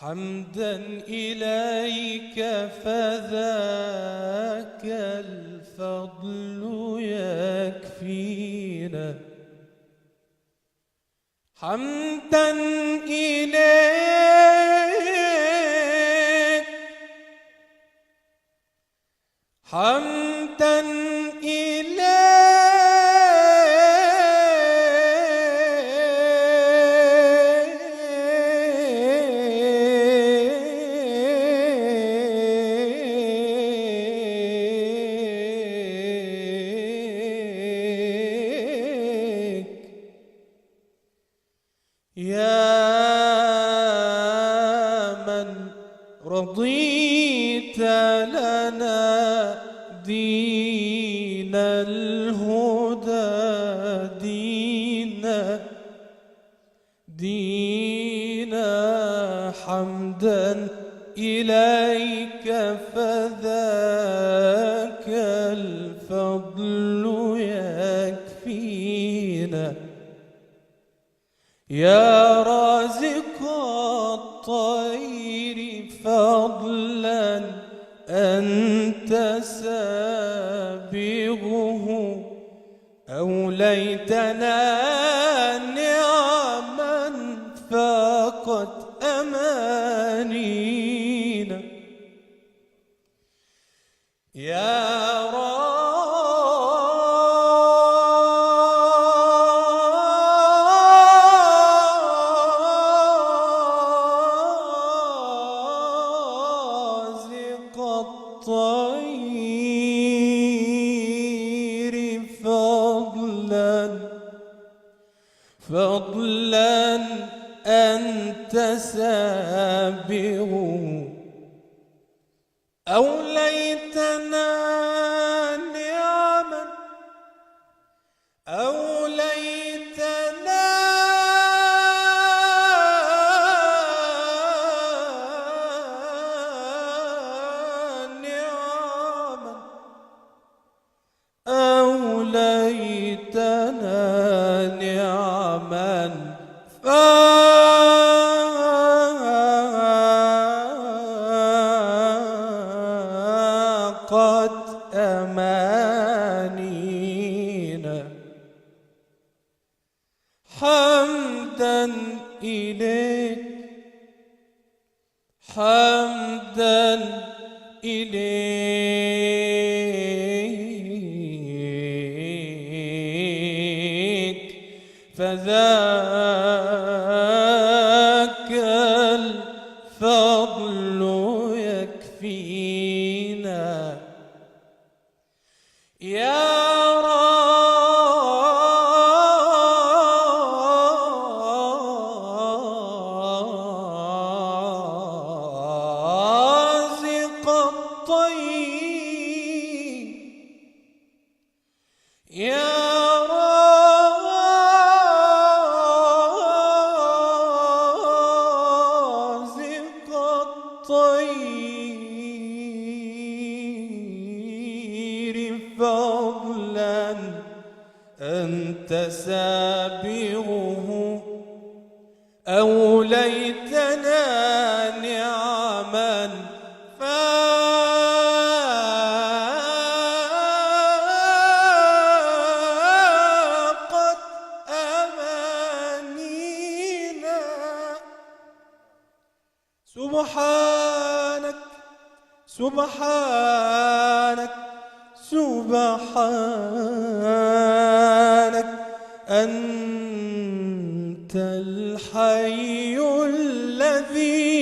حمدا إليك فذاك الفضل يكفينا. حمدا إليك، حمدا يا من رضيت لنا دين الهدى، دينا حمدا إليك فذاك الفضل يكفينا. يا رازق الطير فضلا أنت سابغه، أوليتنا نعما فاقت أمانينا. يا الطير فضلا أنت سابغه، أوليتنا نعما، أوليتنا نعما، أوليتنا نعما فاقت أمانينا. حمدا إليك، حمدا إليك فذاك الفضل يكفينا. يا رازق الطير، يا الطير فضلا أنت سابغه، أوليتنا نعما فاقت أمانينا. سبحانك سبحانك سبحانك أنت الحي الذي